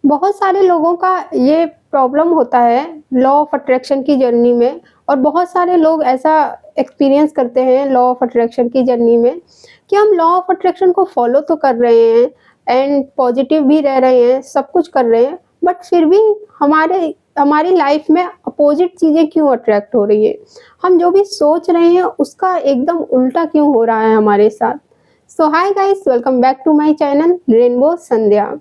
बहुत सारे लोगों का ये प्रॉब्लम होता है लॉ ऑफ अट्रैक्शन की जर्नी में। और बहुत सारे लोग ऐसा एक्सपीरियंस करते हैं लॉ ऑफ अट्रैक्शन की जर्नी में कि हम लॉ ऑफ अट्रैक्शन को फॉलो तो कर रहे हैं एंड पॉजिटिव भी रह रहे हैं, सब कुछ कर रहे हैं, बट फिर भी हमारे हमारी लाइफ में अपोजिट चीज़ें क्यों अट्रैक्ट हो रही है। हम जो भी सोच रहे हैं उसका एकदम उल्टा क्यों हो रहा है हमारे साथ। So hi guys, welcome back to my channel Rainbow Sandhya.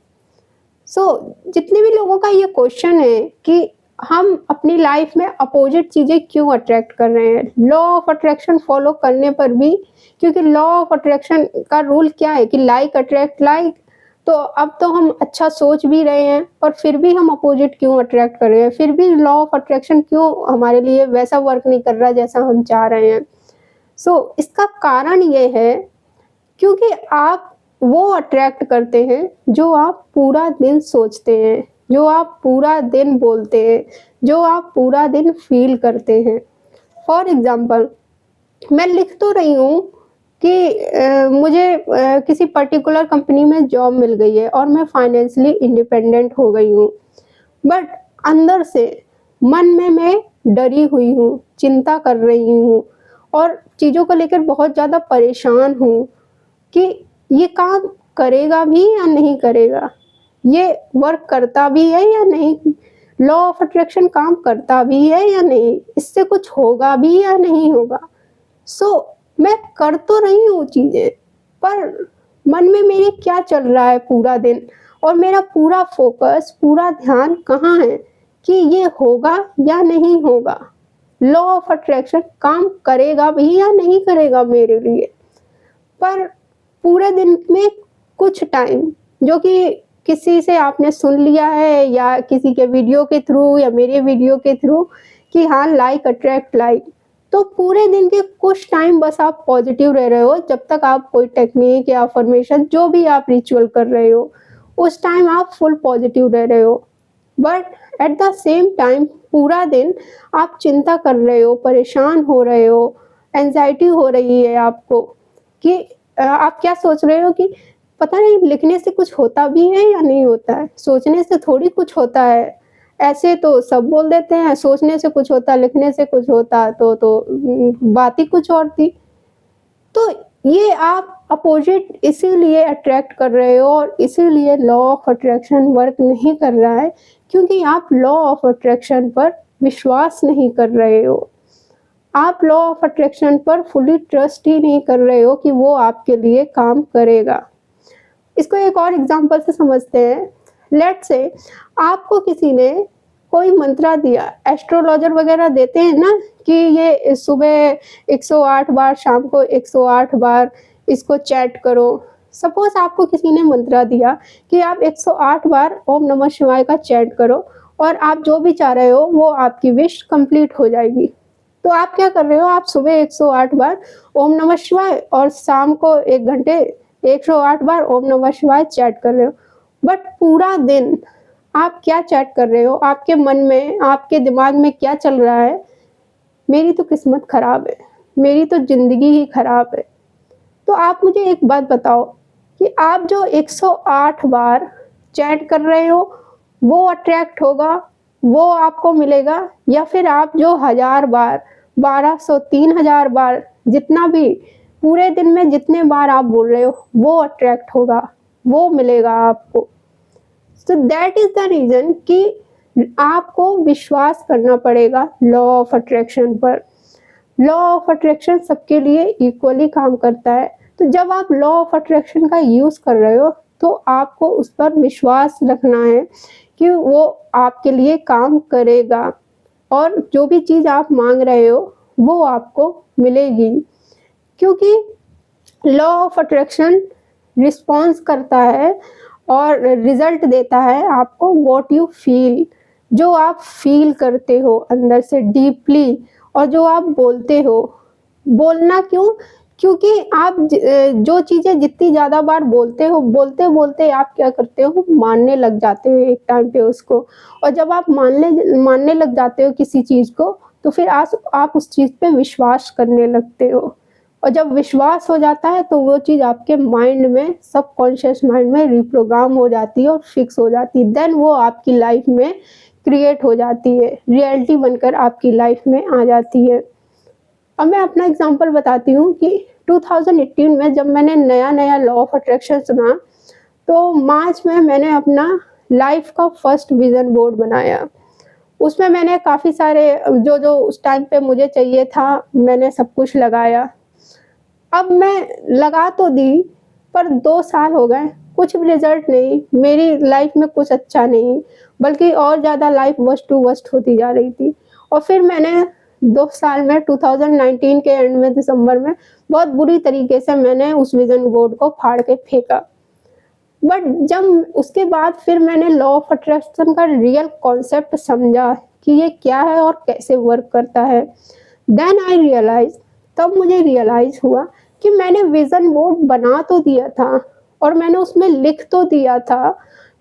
जितने भी लोगों का ये क्वेश्चन है कि हम अपनी लाइफ में अपोजिट चीज़ें क्यों अट्रैक्ट कर रहे हैं लॉ ऑफ अट्रैक्शन फॉलो करने पर भी। क्योंकि लॉ ऑफ अट्रैक्शन का रूल क्या है कि लाइक अट्रैक्ट लाइक। तो अब तो हम अच्छा सोच भी रहे हैं पर फिर भी हम अपोजिट क्यों अट्रैक्ट कर रहे हैं, फिर भी लॉ ऑफ अट्रैक्शन क्यों हमारे लिए वैसा वर्क नहीं कर रहा जैसा हम चाह रहे हैं। इसका कारण ये है क्योंकि आप वो अट्रैक्ट करते हैं जो आप पूरा दिन सोचते हैं, जो आप पूरा दिन बोलते हैं, जो आप पूरा दिन फील करते हैं। फॉर एग्ज़ाम्पल, मैं लिख तो रही हूँ कि मुझे किसी पर्टिकुलर कंपनी में जॉब मिल गई है और मैं फाइनेंशियली इंडिपेंडेंट हो गई हूँ। बट अंदर से मन में मैं डरी हुई हूँ, चिंता कर रही हूँ और चीज़ों को लेकर बहुत ज़्यादा परेशान हूँ कि ये काम करेगा भी या नहीं करेगा, ये वर्क करता भी है या नहीं, लॉ ऑफ अट्रैक्शन काम करता भी है या नहीं, इससे कुछ होगा भी या नहीं होगा। मैं कर तो रही हूँ चीज़ें, पर मन में मेरे क्या चल रहा है पूरा दिन और मेरा पूरा फ़ोकस, पूरा ध्यान कहाँ है कि ये होगा या नहीं होगा। लॉ ऑफ अट्रैक्शन काम करेगा भी या नहीं करेगा मेरे लिए। पर पूरे दिन में कुछ टाइम जो कि किसी से आपने सुन लिया है या किसी के वीडियो के थ्रू या मेरे वीडियो के थ्रू कि हाँ, लाइक अट्रैक्ट लाइक, तो पूरे दिन के कुछ टाइम बस आप पॉजिटिव रह रहे हो। जब तक आप कोई टेक्निक या अफर्मेशन जो भी आप रिचुअल कर रहे हो उस टाइम आप फुल पॉजिटिव रह रहे हो। But at the same time पूरा दिन आप चिंता कर रहे हो, परेशान हो रहे हो, एंजाइटी हो रही है आपको कि आप क्या सोच रहे हो कि पता नहीं लिखने से कुछ होता भी है या नहीं होता है, सोचने से थोड़ी कुछ होता है। ऐसे तो सब बोल देते हैं सोचने से कुछ होता, लिखने से कुछ होता, बात ही कुछ और थी। तो ये आप अपोजिट इसीलिए अट्रैक्ट कर रहे हो और इसीलिए लॉ ऑफ अट्रैक्शन वर्क नहीं कर रहा है क्योंकि आप लॉ ऑफ अट्रैक्शन पर विश्वास नहीं कर रहे हो। आप लॉ ऑफ अट्रैक्शन पर फुली ट्रस्ट ही नहीं कर रहे हो कि वो आपके लिए काम करेगा। इसको एक और एग्जांपल से समझते हैं। लेट्स से आपको किसी ने कोई मंत्रा दिया, एस्ट्रोलॉजर वगैरह देते हैं ना कि ये सुबह 108 बार, शाम को 108 बार इसको चैट करो। सपोज आपको किसी ने मंत्रा दिया कि आप 108 बार ओम नमः शिवाय का चैट करो और आप जो भी चाह रहे हो वो आपकी विश कंप्लीट हो जाएगी। तो आप क्या कर रहे हो, आप सुबह 108 बार ओम नमः शिवाय और शाम को 1 घंटे 108 बार ओम नमः शिवाय चैट कर रहे हो। बट पूरा दिन आप क्या चैट कर रहे हो, आपके मन में, आपके दिमाग में क्या चल रहा है, मेरी तो किस्मत खराब है, मेरी तो ज़िंदगी ही खराब है। तो आप मुझे एक बात बताओ कि आप जो 108 बार चैट कर रहे हो वो अट्रैक्ट होगा, वो आपको मिलेगा, या फिर आप जो 1000 बार, 1200, 3000 बार, जितना भी पूरे दिन में जितने बार आप बोल रहे हो वो अट्रैक्ट होगा, वो मिलेगा आपको। दैट इज़ द रीज़न कि आपको विश्वास करना पड़ेगा लॉ ऑफ अट्रैक्शन पर। लॉ ऑफ अट्रैक्शन सबके लिए इक्वली काम करता है। तो जब आप लॉ ऑफ अट्रैक्शन का यूज़ कर रहे हो तो आपको उस पर विश्वास रखना है कि वो आपके लिए काम करेगा और जो भी चीज़ आप मांग रहे हो वो आपको मिलेगी। क्योंकि लॉ ऑफ अट्रैक्शन रिस्पॉन्स करता है और रिजल्ट देता है आपको व्हाट यू फील, जो आप फील करते हो अंदर से डीपली और जो आप बोलते हो। बोलना क्यों? क्योंकि आप जो चीज़ें जितनी ज़्यादा बार बोलते हो, बोलते-बोलते आप क्या करते हो, मानने लग जाते हो एक टाइम पे उसको। और जब आप मानने लग जाते हो किसी चीज़ को तो फिर आप उस चीज़ पे विश्वास करने लगते हो। और जब विश्वास हो जाता है तो वो चीज़ आपके माइंड में, सबकॉन्शियस माइंड में रिप्रोग्राम हो जाती है और फिक्स हो जाती है। देन वो आपकी लाइफ में क्रिएट हो जाती है, रियलिटी बनकर आपकी लाइफ में आ जाती है। अब मैं अपना एग्जांपल बताती हूँ कि 2018 में जब मैंने नया-नया लॉ ऑफ अट्रैक्शन सुना, तो मार्च में मैंने अपना लाइफ का फर्स्ट विज़न बोर्ड बनाया। उसमें मैंने काफ़ी सारे जो-जो उस टाइम पे मुझे चाहिए था, मैंने सब कुछ लगाया। अब मैं लगा तो दी, पर 2 साल हो गए, कुछ भी रिज़ल्ट नहीं, मेरी लाइफ़ में कुछ अच्छा नहीं, बल्कि और ज़्यादा लाइफ़ वर्स्ट टू वर्स्ट होती जा रही थी। और फिर मैंने 2 साल में 2019 के एंड में दिसंबर में बहुत बुरी तरीके से मैंने उस विज़न बोर्ड को फाड़ के फेंका। बट जब उसके बाद फिर मैंने लॉ ऑफ अट्रैक्शन का रियल कॉन्सेप्ट समझा कि ये क्या है और कैसे वर्क करता है। देन आई रियलाइज़, तब मुझे रियलाइज़ हुआ कि मैंने विज़न बोर्ड बना तो दिया था और मैंने उसमें लिख तो दिया था।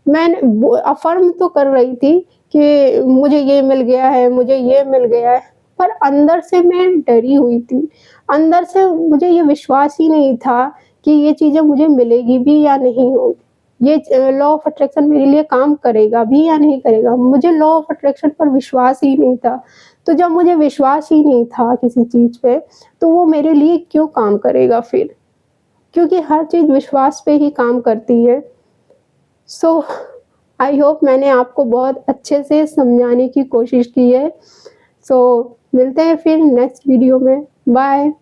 मैंने वो अफ़र्म तो कर रही थी कि मुझे ये मिल गया है, मुझे ये मिल गया है, पर अंदर से मैं डरी हुई थी। अंदर से मुझे ये विश्वास ही नहीं था कि ये चीज़ें मुझे मिलेगी भी या नहीं होगी। ये लॉ ऑफ अट्रैक्शन मेरे लिए काम करेगा भी या नहीं करेगा? मुझे लॉ ऑफ अट्रैक्शन पर विश्वास ही नहीं था। तो जब मुझे विश्वास ही नहीं था किसी चीज़ पे, तो वो मेरे लिए क्यों काम करेगा फिर? क्योंकि हर चीज़ विश्वास पे ही काम करती है। सो आई होप मैंने आपको बहुत अच्छे से समझाने की कोशिश की है। सो मिलते हैं फिर नेक्स्ट वीडियो में। बाय।